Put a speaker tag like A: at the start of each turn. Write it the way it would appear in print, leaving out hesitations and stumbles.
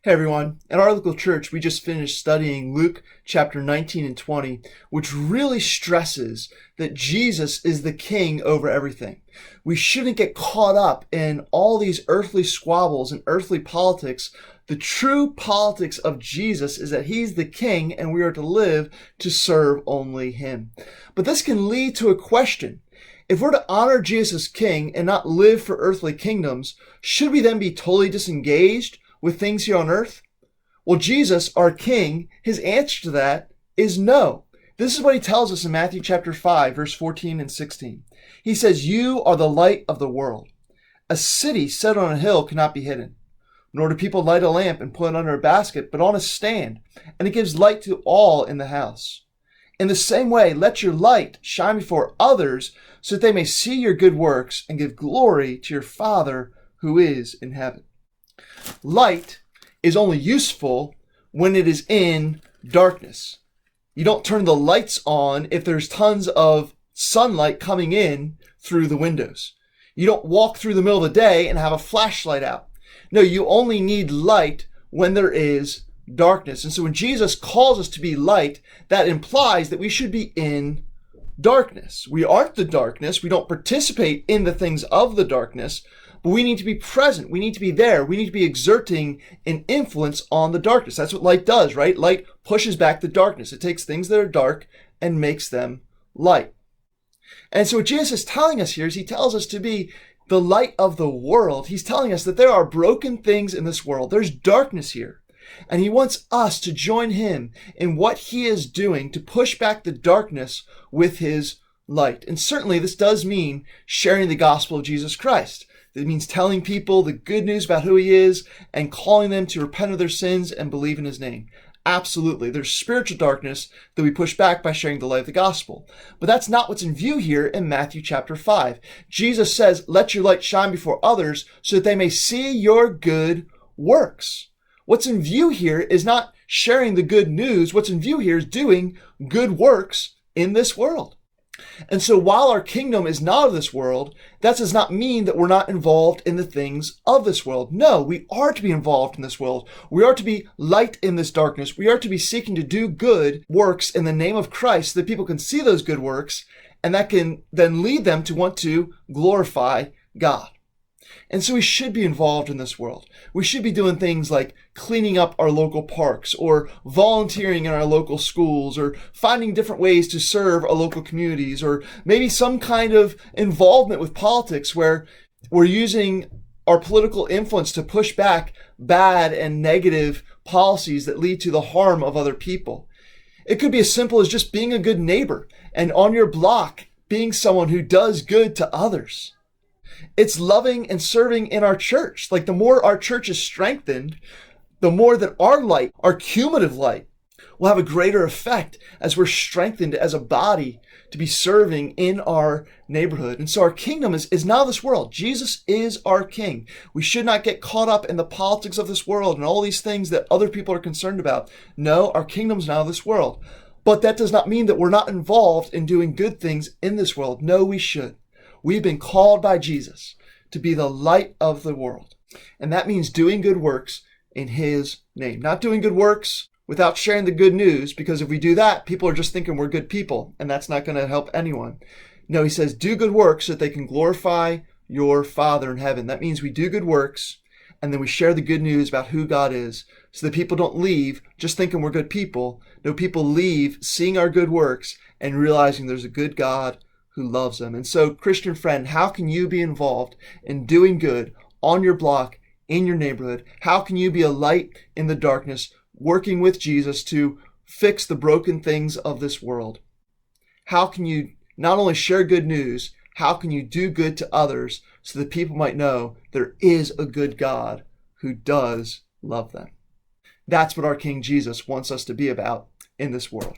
A: Hey everyone, at our local church, we just finished studying Luke chapter 19 and 20, which really stresses that Jesus is the king over everything. We shouldn't get caught up in all these earthly squabbles and earthly politics. The true politics of Jesus is that he's the king and we are to live to serve only him. But this can lead to a question. If we're to honor Jesus as king and not live for earthly kingdoms, should we then be totally disengaged with things here on earth? Well, Jesus, our king, his answer to that is no. This is what he tells us in Matthew chapter 5, verse 14 and 16. He says, "You are the light of the world. A city set on a hill cannot be hidden. Nor do people light a lamp and put it under a basket, but on a stand, and it gives light to all in the house. In the same way, let your light shine before others, so that they may see your good works and give glory to your Father who is in heaven." Light is only useful when it is in darkness. You don't turn the lights on if there's tons of sunlight coming in through the windows. You don't walk through the middle of the day and have a flashlight out. No, you only need light when there is darkness. And so when Jesus calls us to be light, that implies that we should be in darkness. We aren't the darkness. We don't participate in the things of the darkness, but we need to be present. We need to be there. We need to be exerting an influence on the darkness. That's what light does, right? Light pushes back the darkness. It takes things that are dark and makes them light. And so what Jesus is telling us here is he tells us to be the light of the world. He's telling us that there are broken things in this world. There's darkness here. And he wants us to join him in what he is doing to push back the darkness with his light. And certainly this does mean sharing the gospel of Jesus Christ. It means telling people the good news about who he is and calling them to repent of their sins and believe in his name. Absolutely. There's spiritual darkness that we push back by sharing the light of the gospel. But that's not what's in view here in Matthew chapter 5. Jesus says, "Let your light shine before others so that they may see your good works." What's in view here is not sharing the good news. What's in view here is doing good works in this world. And so while our kingdom is not of this world, that does not mean that we're not involved in the things of this world. No, we are to be involved in this world. We are to be light in this darkness. We are to be seeking to do good works in the name of Christ so that people can see those good works, and that can then lead them to want to glorify God. And so we should be involved in this world. We should be doing things like cleaning up our local parks or volunteering in our local schools or finding different ways to serve our local communities, or maybe some kind of involvement with politics where we're using our political influence to push back bad and negative policies that lead to the harm of other people. It could be as simple as just being a good neighbor and on your block being someone who does good to others. It's loving and serving in our church. Like the more our church is strengthened, the more that our light, our cumulative light, will have a greater effect as we're strengthened as a body to be serving in our neighborhood. And so our kingdom is not of this world. Jesus is our king. We should not get caught up in the politics of this world and all these things that other people are concerned about. No, our kingdom's not of this world. But that does not mean that we're not involved in doing good things in this world. No, we should. We've been called by Jesus to be the light of the world. And that means doing good works in his name. Not doing good works without sharing the good news, because if we do that, people are just thinking we're good people, and that's not going to help anyone. No, he says do good works so that they can glorify your Father in heaven. That means we do good works, and then we share the good news about who God is, so that people don't leave just thinking we're good people. No, people leave seeing our good works and realizing there's a good God who loves them. And so, Christian friend, how can you be involved in doing good on your block, in your neighborhood? How can you be a light in the darkness, working with Jesus to fix the broken things of this world? How can you not only share good news, how can you do good to others so that people might know there is a good God who does love them? That's what our King Jesus wants us to be about in this world.